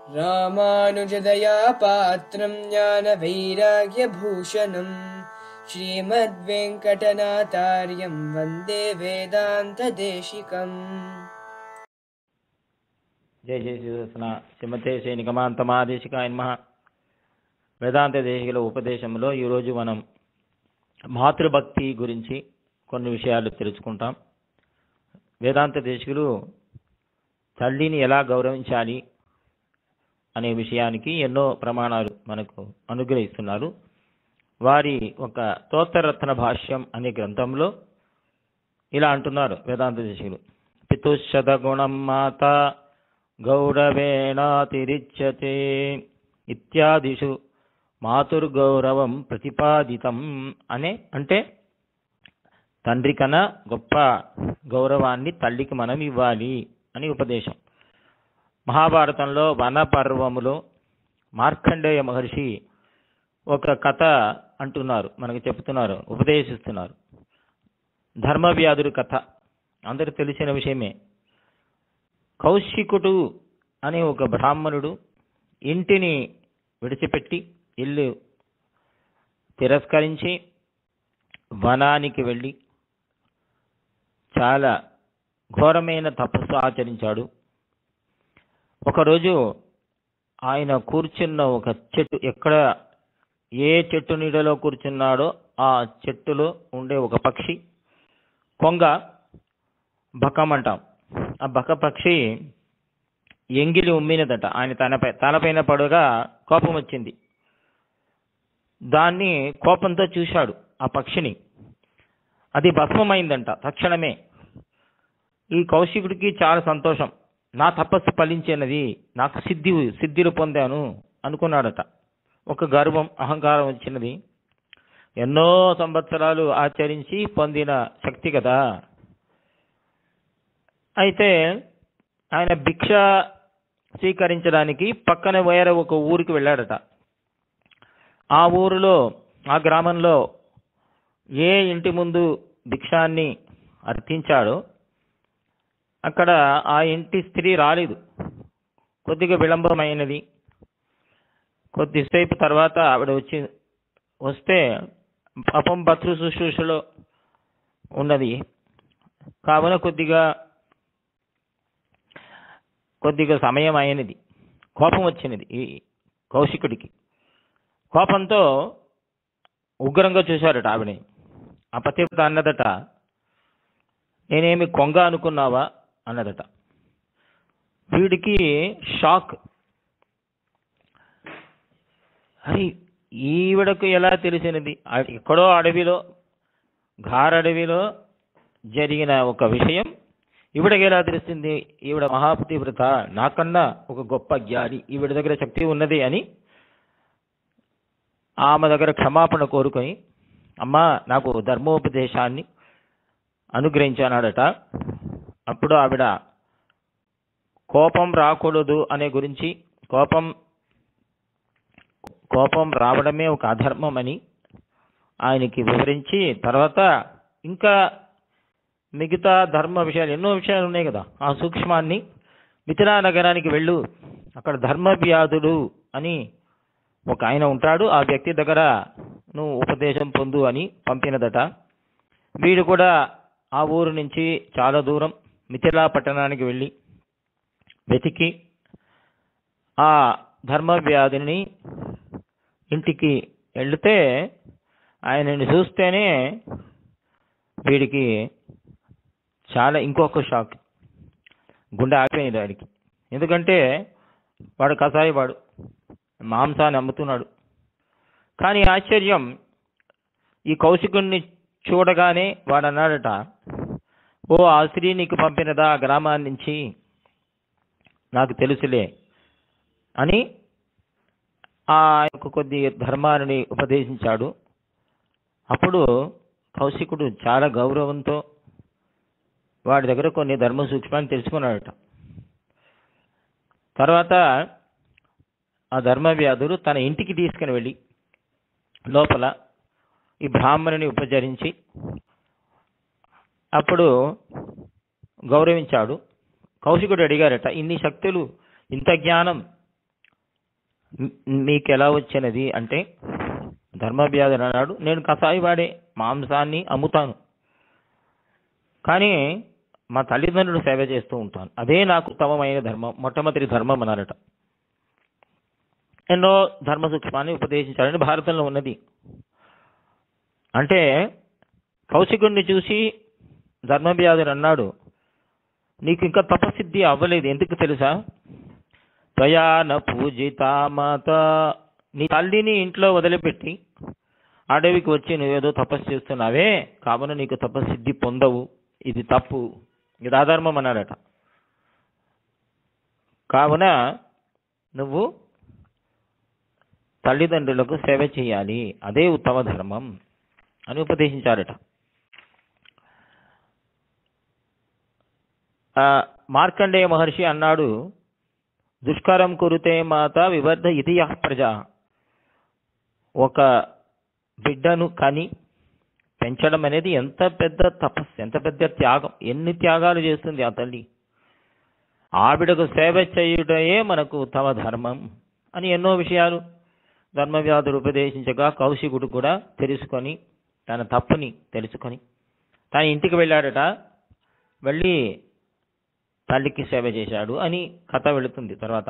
రామానుజదయా పాత్రం జ్ఞాన వైరాగ్య భూషణం శ్రీమద్వేంకటనాథార్యం వందే వేదాంత దేశికం. జయ జయ శ్రీకృష్ణ. శ్రీమతే శ్రీ నిగమాంతమాదేశికాయ నమః. వేదాంత దేశికుల ఉపదేశంలో ఈరోజు మనం మాతృభక్తి గురించి కొన్ని విషయాలు తెలుసుకుంటాం. వేదాంత దేశికులు తల్లిని ఎలా గౌరవించాలి అనే విషయానికి ఎన్నో ప్రమాణాలు మనకు అనుగ్రహిస్తున్నారు. వారి ఒక స్తోత్రరత్న భాష్యం అనే గ్రంథంలో ఇలా అంటున్నారు వేదాంత దేశికులు. పితుషదగుణం మాత గౌరవేణాతిరిచ్యతే ఇత్యాదిషు మాతృగౌరవం ప్రతిపాదితం అంటే తండ్రి కన్నా గొప్ప గౌరవాన్ని తల్లికి మనం ఇవ్వాలి అని ఉపదేశం. మహాభారతంలో వన పర్వములో మార్కండేయ మహర్షి ఒక కథ అంటున్నారు, మనకు చెప్తున్నారు, ఉపదేశిస్తున్నారు. ధర్మవ్యాధుడి కథ అందరికి తెలిసిన విషయమే. కౌశికుడు అనే ఒక బ్రాహ్మణుడు ఇంటిని విడిచిపెట్టి ఇల్లు తిరస్కరించి వనానికి వెళ్ళి చాలా ఘోరమైన తపస్సు ఆచరించాడు. ఒకరోజు ఆయన కూర్చున్న ఒక చెట్టు, ఏ చెట్టు నీడలో కూర్చున్నాడో ఆ చెట్టులో ఉండే ఒక పక్షి కొంగ, బకమంటాం, ఆ బక పక్షి ఎంగిలి ఉమ్మినదట. ఆయన తలపైన పడగా కోపం వచ్చింది. దాన్ని కోపంతో చూశాడు ఆ పక్షిని. అది భస్మమైందంట తక్షణమే. ఈ కౌశికుడికి చాలా సంతోషం, నా తపస్సు ఫలించినది, నాకు సిద్ధిలు పొందాను అనుకున్నాడట. ఒక గర్వం, అహంకారం వచ్చినది. ఎన్నో సంవత్సరాలు ఆచరించి పొందిన శక్తి కదా. అయితే ఆయన భిక్ష స్వీకరించడానికి పక్కన వేరే ఒక ఊరికి వెళ్ళాడట. ఆ ఊరిలో, ఆ గ్రామంలో ఏ ఇంటి ముందు భిక్షాన్ని అర్థించాడో అక్కడ ఆ ఇంటి స్త్రీ రాలేదు. కొద్దిగా విళంబమైనది. కొద్దిసేపు తర్వాత ఆవిడ వస్తే పాపం భర్తృ శుశ్రూషలో ఉన్నది కావున కొద్దిగా సమయం అయినది. కోపం వచ్చినది ఈ కౌశికుడికి. కోపంతో ఉగ్రంగా చూశాడట ఆవిడని. ఆ పతివ్రత అన్నదట, నేనేమి కొంగ అనుకున్నావా అన్నదట. వీడికి షాక్. అరే, ఈవిడకు ఎలా తెలిసినది? ఎక్కడో అడవిలో, ఘారడవిలో జరిగిన ఒక విషయం ఈవిడకి ఎలా తెలుస్తుంది? ఈవిడ మహాపతివ్రత, నాకన్నా ఒక గొప్ప జ్ఞాని, ఈవిడ దగ్గర శక్తి ఉన్నది అని ఆమె దగ్గర క్షమాపణ కోరుకొని, అమ్మా నాకు ధర్మోపదేశాన్ని అనుగ్రహించానాడట. అప్పుడు ఆవిడ కోపం రాకూడదు అనే గురించి, కోపం రావడమే ఒక అధర్మం అని ఆయనకి వివరించి, తర్వాత ఇంకా మిగతా ధర్మ విషయాలు, ఎన్నో విషయాలు ఉన్నాయి కదా, ఆ సూక్ష్మాన్ని మిథిలా నగరానికి వెళ్ళు, అక్కడ ధర్మవ్యాధుడు అని ఒక ఆయన ఉంటాడు, ఆ వ్యక్తి దగ్గర నువ్వు ఉపదేశం పొందు అని పంపినదట. వీడు కూడా ఆ ఊరు నుంచి చాలా దూరం మిథిలా పట్టణానికి వెళ్ళి వెతికి ఆ ధర్మవ్యాధిని ఇంటికి వెళితే ఆయనని చూస్తేనే వీడికి చాలా ఇంకొక షాక్, గుండె ఆగిపోయింది వాడికి. ఎందుకంటే వాడు కసాయివాడు, మాంసాన్ని అమ్ముతున్నాడు. కానీ ఆశ్చర్యం, ఈ కౌశికుడిని చూడగానే వాడు అన్నాడట, ఓ ఆ స్త్రీ నీకు పంపినదా ఆ గ్రామాన్ని నుంచి? నాకు తెలుసులే అని ఆయనకు కొద్ది ధర్మాన్ని ఉపదేశించాడు. అప్పుడు కౌశికుడు చాలా గౌరవంతో వాడి దగ్గర కొన్ని ధర్మ సూక్ష్మాన్ని తెలుసుకున్నాడట. తర్వాత ఆ ధర్మవ్యాధుడు తన ఇంటికి తీసుకుని వెళ్ళి లోపల ఈ బ్రాహ్మణుని ఉపచరించి అప్పుడు గౌరవించాడు. కౌశికుడు అడిగారట, ఇన్ని శక్తులు, ఇంత జ్ఞానం మీకు ఎలా వచ్చినది అంటే ధర్మవ్యాధుడు అన్నాడు, నేను కషాయి వాడే మాంసాన్ని అమ్ముతాను, కానీ మా తల్లిదండ్రులు సేవ చేస్తూ ఉంటాను, అదే నాకు ఉత్తమమైన ధర్మం, మొట్టమొదటి ధర్మం అన్నారట. ఎన్నో ధర్మ సూక్ష్మాన్ని ఉపదేశించాలని భారతంలో ఉన్నది. అంటే కౌశికుడిని చూసి ధర్మవ్యాధుడు అన్నాడు, నీకు ఇంకా తపసిద్ధి అవ్వలేదు, ఎందుకు తెలుసా? త్వయాన పూజిత మాత, నీ తల్లిని ఇంట్లో వదిలిపెట్టి అడవికి వచ్చి నువ్వేదో తపస్సు చేస్తున్నావే, కావున నీకు తపసిద్ధి పొందవు, ఇది తప్పు, ఇది అధర్మం అన్నాడట. కావున నువ్వు తల్లిదండ్రులకు సేవ చేయాలి, అదే ఉత్తమ ధర్మం అని ఉపదేశించారట. మార్కండేయ మహర్షి అన్నాడు, దుష్కరం కురుతే మాత వివర్ధ ఇది యః ప్రజ. ఒక బిడ్డను కని పెంచడం అనేది ఎంత పెద్ద తపస్సు, ఎంత పెద్ద త్యాగం, ఎన్ని త్యాగాలు చేస్తుంది ఆ తల్లి. ఆవిడకు సేవ చేయుటయే మనకు ఉత్తమ ధర్మం అని ఎన్నో విషయాలు ధర్మవ్యాధుడు ఉపదేశించగా కౌశికుడు కూడా తెలుసుకొని, తన తప్పుని తెలుసుకొని తన ఇంటికి వెళ్ళాడట. వెళ్ళి తల్లికి సేవ చేశాడు అని కథ వెళుతుంది. తర్వాత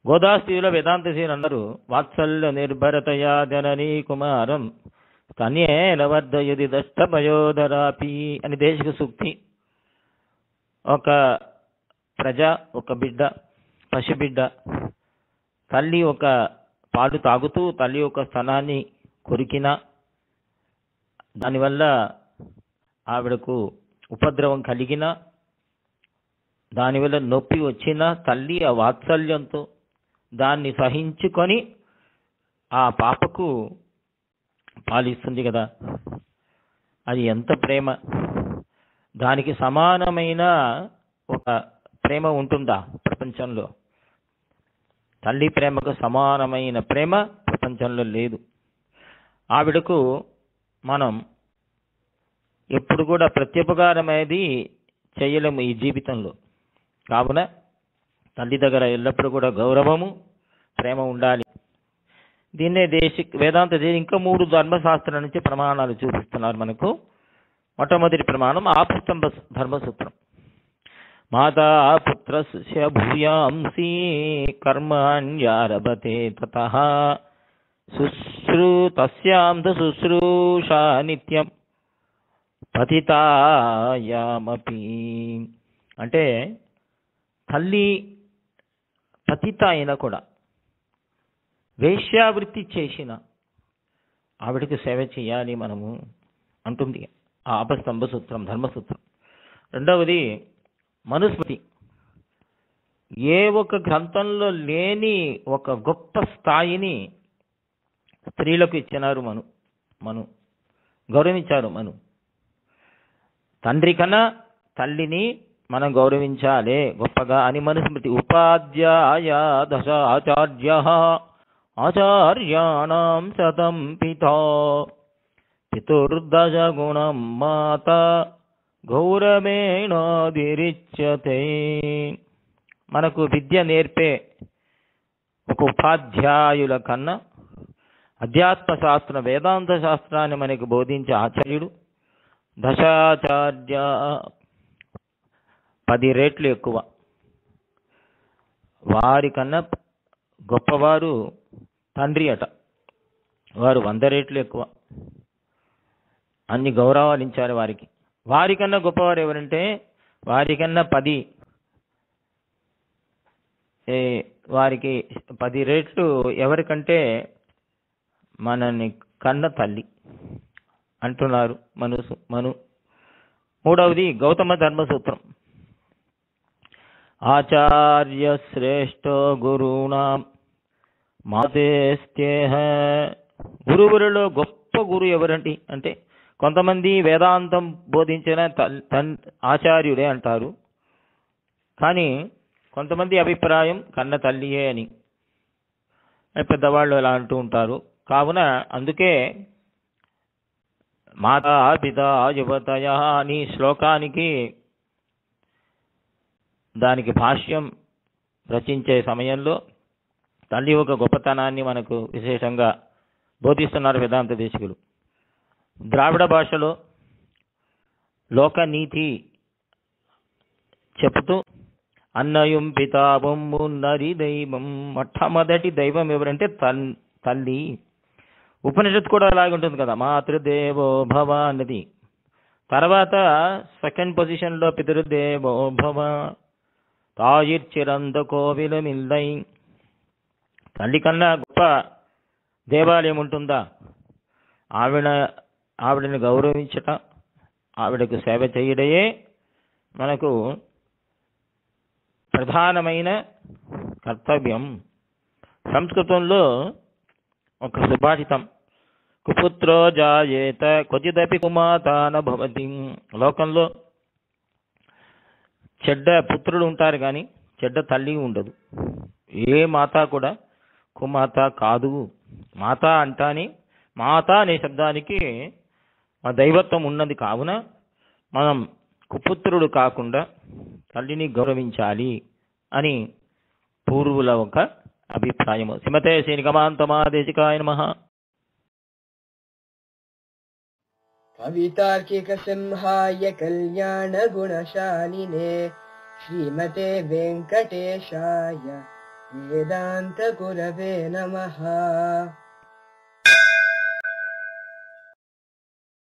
గోదాస్త్రీలో వేదాంతశీలు అన్నారు, వాత్సల్య నిర్భరతయా జననీ కుమారం కన్యేన వర్ధయది దష్టభయోధరాపి అని దేశిక సూక్తి. ఒక ప్రజ, ఒక బిడ్డ, పసిబిడ్డ, తల్లి ఒక పాలు తాగుతూ తల్లి యొక్క స్తనాన్ని కొరికినా, దానివల్ల ఆవిడకు ఉపద్రవం కలిగినా, దానివల్ల నొప్పి వచ్చినా తల్లి ఆ వాత్సల్యంతో దాన్ని సహించుకొని ఆ పాపకు పాలిస్తుంది కదా, అది ఎంత ప్రేమ. దానికి సమానమైన ఒక ప్రేమ ఉంటుందా ప్రపంచంలో? తల్లి ప్రేమకు సమానమైన ప్రేమ ప్రపంచంలో లేదు. ఆవిడకు మనం ఎప్పుడు కూడా ప్రత్యుపకారమేది చేయలేము ఈ జీవితంలో. కావున తల్లి దగ్గర ఎల్లప్పుడూ కూడా గౌరవము, ప్రేమ ఉండాలి. దీన్నే వేదాంత ఇంకా 3 ధర్మశాస్త్రాల నుంచి ప్రమాణాలు చూపిస్తున్నారు మనకు. మొట్టమొదటి ప్రమాణం ఆపస్తంభ ధర్మసూత్రం. మాతా పుత్రస్య భూయాంసి కర్మాణ్యారభతే తతః తస్యాం శుశ్రూషా నిత్యం పతితాయామపి. అంటే తల్లి పతిత అయినా కూడా, వేశ్యావృత్తి చేసిన ఆవిడకి సేవ చేయాలి మనము అంటుంది ఆ ఆపస్తంభ సూత్రం, ధర్మసూత్రం. రెండవది మనుస్మృతి. ఏ ఒక గ్రంథంలో లేని ఒక గొప్ప స్థాయిని స్త్రీలకు ఇచ్చినారు, మను గౌరవించారు. తండ్రి కన్నా తల్లిని మనం గౌరవించాలి గొప్పగా అని మనుస్మృతి. ఉపాధ్యాయ దశ ఆచార్య ఆచార్యాణం శతం పితా పితుర్దశ గుణం మాత గౌరవేణాదిరిచ్యతే. మనకు విద్య నేర్పే ఒక ఉపాధ్యాయుల కన్నా అధ్యాత్మ శాస్త్రం, వేదాంత శాస్త్రాన్ని మనకు బోధించే ఆచార్యుడు దశాచార్య 10 రెట్లు ఎక్కువ. వారికన్నా గొప్పవారు తండ్రి అట, వారు 100 రెట్లు ఎక్కువ. అన్ని గౌరవాలు ఇచ్చారు వారికి. వారికన్నా గొప్పవారు ఎవరంటే వారికన్నా 10 వారికి 10 రెట్లు ఎవరికంటే మనని కన్న తల్లి అంటున్నారు మను. మూడవది గౌతమ ధర్మసూత్రం. ఆచార్య శ్రేష్ఠో గురుణాం మాతేస్త్యేహ. గురువులలో గొప్ప గురువు ఎవరండి అంటే కొంతమంది వేదాంతం బోధించిన ఆచార్యుడే అంటారు, కానీ కొంతమంది అభిప్రాయం కన్న తల్లియే అని పెద్దవాళ్ళు ఎలా అంటూ ఉంటారు. కావున అందుకే మాతా పితా యువతయ అని శ్లోకానికి దానికి భాష్యం రచించే సమయంలో తల్లి యొక్క గొప్పతనాన్ని మనకు విశేషంగా బోధిస్తున్నారు వేదాంత దేశికులు. ద్రావిడ భాషలో లోకనీతి చెప్తూ అన్నయం పితావం మున్నరి దైవం, మొట్టమొదటి దైవం ఎవరంటే తల్లి. ఉపనిషత్తు కూడా అలాగే ఉంటుంది కదా, మాతృదేవో భవ అన్నది. తర్వాత సెకండ్ పొజిషన్లో పితృదేవో భవ, తాయిర్చిరంద కోవిలమిల్లై. తల్లి కన్నా గొప్ప దేవాలయం ఉంటుందా? ఆవిడని గౌరవించట, ఆవిడకు సేవ చేయడమే మనకు ప్రధానమైన కర్తవ్యం. సంస్కృతంలో ఒక సుభాషితం, కుపుత్రో జాయేత క్వచిదపి కుమాతాన భవతి. లోకంలో చెడ్డ పుత్రులు ఉంటారు కానీ చెడ్డ తల్లి ఉండదు. ఏ మాత కూడా కుమాత కాదు. మాత అంటానే, మాత అనే శబ్దానికి మా దైవత్వం ఉన్నది. కావున మనం కుపుత్రుడు కాకుండా తల్లిని గౌరవించాలి అని పూర్వుల ఒక అభిప్రాయము. శ్రీమతే శ్రీనిగమాంతమాదేశికాయ నమః. కవితార్కిక సింహాయ కళ్యాణ గుణశాలినే శ్రీమతే వెంకటేశాయ వేదాంత గురవే నమః.